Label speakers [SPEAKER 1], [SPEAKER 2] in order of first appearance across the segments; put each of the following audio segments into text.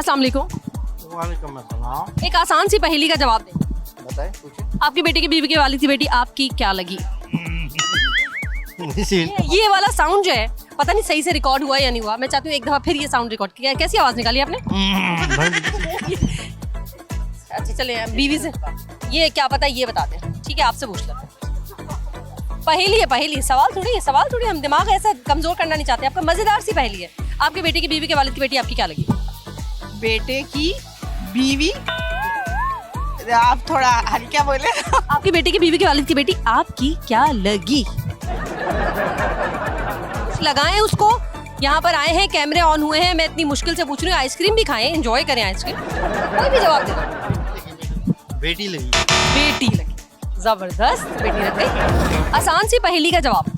[SPEAKER 1] अस्सलाम वालेकुम।
[SPEAKER 2] वालेकुम अस्सलाम।
[SPEAKER 1] एक आसान सी पहेली का जवाब दें।
[SPEAKER 2] बताएं, पूछें।
[SPEAKER 1] आपकी बेटे की बीवी के वालिद की बेटी आपकी क्या लगी?
[SPEAKER 2] इसी-
[SPEAKER 1] ये वाला साउंड जो है पता नहीं सही से रिकॉर्ड हुआ या नहीं हुआ। मैं चाहती हूँ एक दफा फिर ये साउंड रिकॉर्ड किया। कैसी आवाज निकाली आपने? अच्छा चले बीवी से ये क्या पता ये बता दें। ठीक है आपसे पूछ लेते हैं। पहेली है पहेली, सवाल थोड़ी हम दिमाग ऐसा कमजोर करना नहीं चाहते। आपका मजेदार सी पहेली है। आपके बेटे की बीवी के वालिद की बेटी आपकी क्या लगी?
[SPEAKER 3] बेटे की बीवी, आप थोड़ा हल्का बोले।
[SPEAKER 1] आपकी बेटे की बीवी के वालिद की बेटी आपकी क्या लगी? लगाएं उसको। यहाँ पर आए हैं, कैमरे ऑन हुए हैं। मैं इतनी मुश्किल से पूछ रही हूँ। आइसक्रीम भी खाएं, एंजॉय करें आइसक्रीम। कोई भी जवाब दे दो।
[SPEAKER 2] बेटी लगी।
[SPEAKER 1] बेटी लगी, जबरदस्त, बेटी लग गई। आसान सी पहेली का जवाब।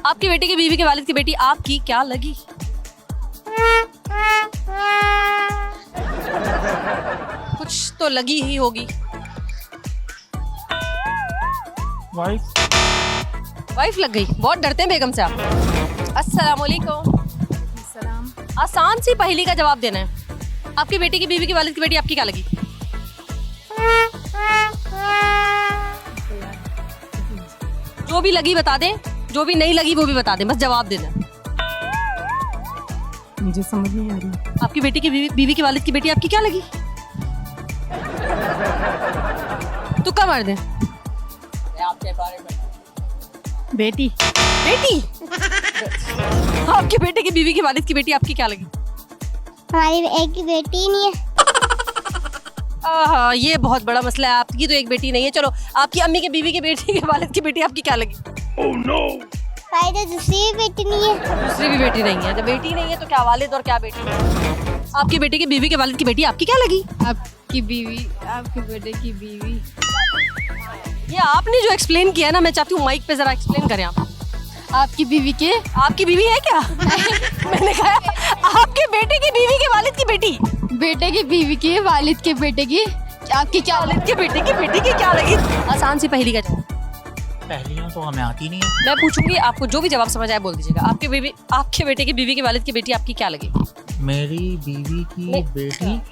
[SPEAKER 1] आपके बेटे की बीवी के वालिद की बेटी आपकी क्या लगी? कुछ तो लगी ही होगी। वाइफ लग गई। बहुत डरते हैं बेगम से आप। अस्सलाम वालेकुम। आसान सी पहेली का जवाब देना है। आपके बेटे की बीवी के वालिद की बेटी आपकी क्या लगी? जो भी लगी बता दें, जो भी नहीं लगी वो भी बता दें, बस जवाब दे दें।
[SPEAKER 3] मुझे समझ नहीं आ रही।
[SPEAKER 1] आपकी बेटी की बीवी के वालिद की बेटी आपकी क्या लगी? तुक्का मार दें।
[SPEAKER 3] बेटी।
[SPEAKER 1] बेटी। आपके बेटे की बीवी के वालिद की बेटी आपकी क्या लगी?
[SPEAKER 4] हमारी एक ही बेटी ही नहीं है।
[SPEAKER 1] आहा, ये बहुत बड़ा मसला है। आपकी तो एक बेटी नहीं है। चलो आपकी अम्मी के बीवी के बेटी के वालिद की बेटी आपकी क्या लगी?
[SPEAKER 4] हमारी तो दूसरी भी बेटी नहीं है।
[SPEAKER 1] दूसरी भी बेटी नहीं है। जब बेटी नहीं है तो क्या वालिद और क्या बेटी? आपके बेटे की बीवी के वालिद की बेटी आपकी क्या लगी?
[SPEAKER 3] आपकी बीवी, आपके बेटे की बीवी।
[SPEAKER 1] ये आपने जो एक्सप्लेन किया ना, मैं चाहती हूँ माइक पे जरा एक्सप्लेन करें आप।
[SPEAKER 3] आपकी बीवी के,
[SPEAKER 1] आपकी बीवी है क्या? मैंने कहा आपके बेटे की बीवी के वालिद की बेटी।
[SPEAKER 3] बेटे की बीवी के वालिद के बेटे की आपकी क्या
[SPEAKER 1] वालिद के बेटे की बेटी की क्या लगी? आसान सी पहेली का जवाब।
[SPEAKER 2] पहलियां तो हमें आती नहीं है।
[SPEAKER 1] मैं पूछूंगी, आपको जो भी जवाब समझ आए बोल दीजिएगा। आपके बेटे की बीवी के वालिद की बेटी आपकी क्या लगी?
[SPEAKER 2] मेरी बीवी की
[SPEAKER 1] नहीं।
[SPEAKER 2] बेटी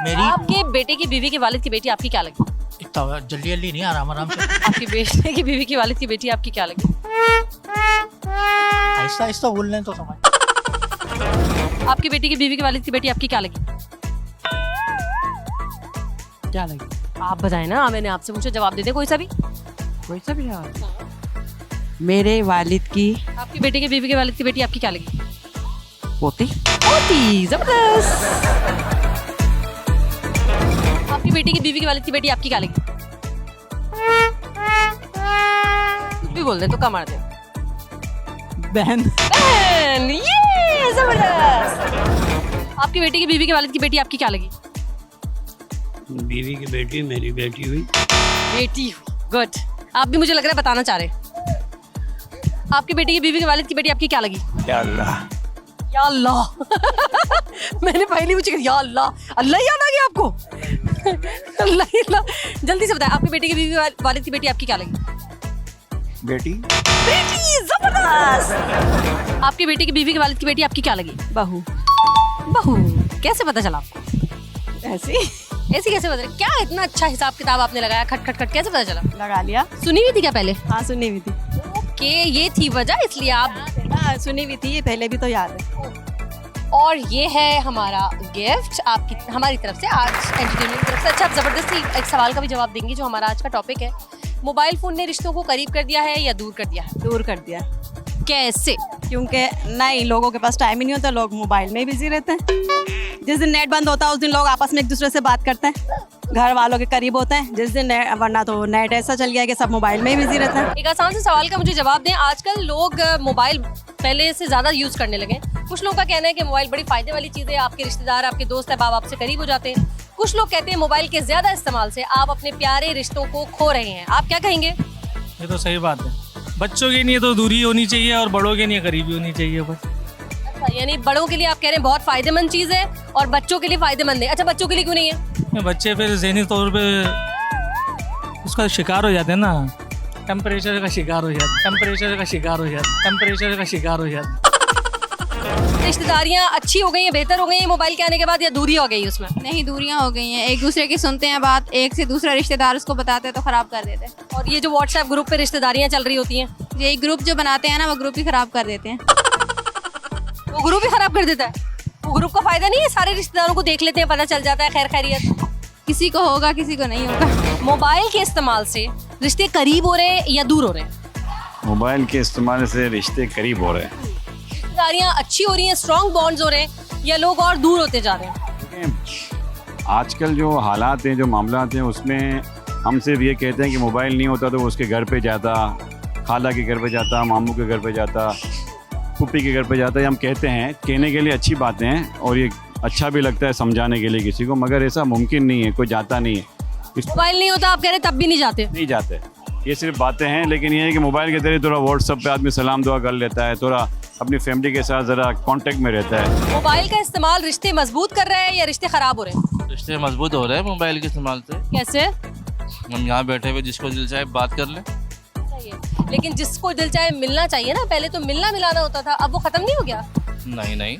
[SPEAKER 2] मेरी
[SPEAKER 1] आपके बेटे की बीवी के वालिद की बेटी आपकी क्या लगी?
[SPEAKER 2] इतना जल्दी जल्दी नहीं, आराम आराम से।
[SPEAKER 1] आपके बेटे की बीवी के वालिद की बेटी आपकी क्या लगी?
[SPEAKER 2] आहिस्ता आहिस्ता बोल लें तो समझ।
[SPEAKER 1] आपकी बेटी की बीवी के वालिद की बेटी आपकी क्या लगी?
[SPEAKER 2] क्या लगी?
[SPEAKER 1] आप बताएं ना, मैंने आपसे पूछा, जवाब दे दे कोई सा भी।
[SPEAKER 5] कोई सा भी जवाब। मेरे वालिद की
[SPEAKER 1] आपकी बेटे की बीवी के वालिद की बेटी आपकी क्या लगी?
[SPEAKER 5] पोती।
[SPEAKER 1] पोती, जबरदस्त। आपकी बेटी की बीवी के वालिद की बेटी आपकी क्या लगी? कुछ भी बोल दे, तो कम मार दे।
[SPEAKER 5] बहन।
[SPEAKER 1] बहन, ये जबरदस्त। आपकी बेटी की बीवी के वालिद की बेटी आपकी क्या लगी?
[SPEAKER 6] बीवी की बेटी मेरी बेटी हुई।
[SPEAKER 1] बेटी, गुड। आप भी मुझे लग रहा है बताना चाह रहे हैं। आपकी बेटी की बीवी के वालिद की बेटी आपकी क्या लगी?
[SPEAKER 6] या अल्लाह।
[SPEAKER 1] या अल्लाह। मैंने पहली पूछी या अल्लाह, अल्लाह याद आ गया आपको? अल्लाह अल्लाह। जल्दी से बताएं, आपकी बेटी की बीवी वालिद की बेटी आपकी क्या लगी?
[SPEAKER 6] बेटी।
[SPEAKER 1] बेटी, जबरदस्त। आपकी बेटी की बीवी के वालिद की बेटी आपकी क्या लगी?
[SPEAKER 5] बहू।
[SPEAKER 1] बहू। कैसे पता चला आपको?
[SPEAKER 5] ऐसी
[SPEAKER 1] ऐसी कैसे पता? क्या इतना अच्छा हिसाब किताब आपने लगाया? खट खट खट कैसे पता चला?
[SPEAKER 5] लगा लिया।
[SPEAKER 1] सुनी हुई थी क्या पहले?
[SPEAKER 5] हाँ सुनी हुई थी।
[SPEAKER 1] कि ये थी वजह, इसलिए आप।
[SPEAKER 5] हाँ सुनी हुई थी, ये पहले भी तो याद है।
[SPEAKER 1] और ये है हमारा गिफ्ट आपकी हमारी तरफ से आज एंटरटेनमेंट की तरफ से। अच्छा, आप जबरदस्ती एक सवाल का भी जवाब देंगी जो हमारा आज का टॉपिक है। मोबाइल फोन ने रिश्तों को करीब कर दिया है या दूर कर दिया है?
[SPEAKER 5] दूर कर दिया।
[SPEAKER 1] कैसे?
[SPEAKER 5] क्योंकि नहीं, लोगों के पास टाइम ही नहीं होता, लोग मोबाइल में ही बिजी रहते हैं। जिस दिन नेट बंद होता है उस दिन लोग आपस में एक दूसरे से बात करते हैं, घर वालों के करीब होते हैं। जिस दिन वरना तो नेट ऐसा चल गया है कि सब मोबाइल में ही बिजी रहते हैं।
[SPEAKER 1] एक आसान से सवाल का मुझे जवाब दें। आजकल लोग मोबाइल पहले से ज्यादा यूज करने लगे। कुछ लोगों का कहना है कि मोबाइल बड़ी फायदे वाली चीज है, आपके रिश्तेदार, आपके दोस्त अहबाब आपसे करीब हो जाते हैं। कुछ लोग कहते हैं मोबाइल के ज्यादा इस्तेमाल से आप अपने प्यारे रिश्तों को खो रहे हैं। आप क्या कहेंगे?
[SPEAKER 7] ये तो सही बात है। बच्चों के लिए तो दूरी होनी चाहिए और बड़ों के लिए करीबी होनी चाहिए बस।
[SPEAKER 1] अच्छा, यानी बड़ों के लिए आप कह रहे हैं बहुत फायदेमंद चीज है और बच्चों के लिए फायदेमंद है। अच्छा, बच्चों के लिए क्यों नहीं है?
[SPEAKER 7] बच्चे फिर ज़हनी तौर पे उसका शिकार हो जाते हैं ना। टेम्परेचर का शिकार हो जाता, टेम्परेचर का शिकार हो जाता, टेम्परेचर का शिकार हो जाता।
[SPEAKER 1] रिश्तेदारियाँ अच्छी हो गई हैं, बेहतर हो गई हैं मोबाइल के आने के बाद, या दूरी हो गई उसमें?
[SPEAKER 3] नहीं, दूरियां हो गई हैं। एक दूसरे की सुनते हैं बात, एक से दूसरा रिश्तेदार उसको बताते हैं तो ख़राब कर देते हैं।
[SPEAKER 1] और ये जो व्हाट्सएप ग्रुप पे रिश्तेदारियाँ चल रही होती हैं,
[SPEAKER 3] यही ग्रुप जो बनाते हैं ना, वो ग्रुप ही ख़राब कर देते हैं।
[SPEAKER 1] वो ग्रुप ही खराब कर देता है। वो ग्रुप का फायदा नहीं है, सारे रिश्तेदारों को देख लेते हैं, पता चल जाता है खैर खैरियत।
[SPEAKER 3] किसी को होगा, किसी को नहीं होगा।
[SPEAKER 1] मोबाइल के इस्तेमाल से रिश्ते करीब हो रहे हैं या दूर हो रहे हैं?
[SPEAKER 8] मोबाइल के इस्तेमाल से रिश्ते करीब हो रहे हैं।
[SPEAKER 1] रिश्तेदारियाँ अच्छी हो रही हैं, स्ट्रॉन्ग बॉन्ड्स हो रहे हैं, या लोग और दूर होते जा रहे हैं?
[SPEAKER 8] आजकल जो हालात हैं, जो मामलात हैं, उसमें हम सिर्फ ये कहते हैं कि मोबाइल नहीं होता तो वो उसके घर पे जाता, खाला के घर पे जाता, मामू के घर पे जाता, फूफी के घर पे जाता है। हम कहते हैं, कहने के लिए अच्छी बातें हैं और ये अच्छा भी लगता है समझाने के लिए किसी को, मगर ऐसा मुमकिन नहीं है, कोई जाता नहीं है।
[SPEAKER 1] मोबाइल नहीं होता आप कह रहे तब भी नहीं जाते?
[SPEAKER 8] नहीं जाते, ये सिर्फ बातें हैं। लेकिन ये है कि मोबाइल के जरिए थोड़ा व्हाट्सएप पे आदमी सलाम दुआ कर लेता है, थोड़ा अपनी फैमिली के साथ ज़रा कांटेक्ट में रहता है।
[SPEAKER 1] मोबाइल का इस्तेमाल रिश्ते मजबूत कर रहा है या रिश्ते खराब हो रहे हैं?
[SPEAKER 9] रिश्ते मजबूत हो रहे हैं मोबाइल के इस्तेमाल से।
[SPEAKER 1] कैसे?
[SPEAKER 9] हम यहाँ बैठे हुए जिसको दिल चाहे बात कर लें।
[SPEAKER 1] सही है, लेकिन जिसको दिल चाहे मिलना चाहिए ना, पहले तो मिलना मिलाना होता था, अब वो खत्म नहीं हो गया?
[SPEAKER 9] नहीं नहीं,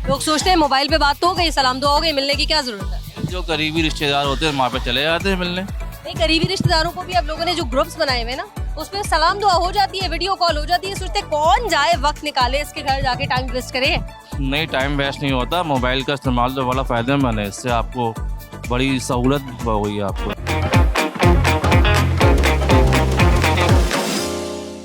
[SPEAKER 1] लोग सोचते हैं मोबाइल पे बात तो हो गई, सलाम दुआ हो गई, मिलने की क्या जरूरत है?
[SPEAKER 9] जो करीबी रिश्तेदार होते हैं वहाँ पे चले जाते हैं मिलने।
[SPEAKER 1] नहीं, करीबी रिश्तेदारों को भी अब लोगों ने जो ग्रुप्स बनाए हुए ना, उसमें सलाम दुआ हो जाती है, वीडियो कॉल हो जाती है। सोचते कौन जाए, वक्त निकाले इसके घर जाके टाइम वेस्ट करे।
[SPEAKER 9] नहीं, टाइम वेस्ट नहीं होता। मोबाइल का इस्तेमाल तो बड़ा फ़ायदेमंद है, इससे आपको बड़ी सहूलत हुई है आपको।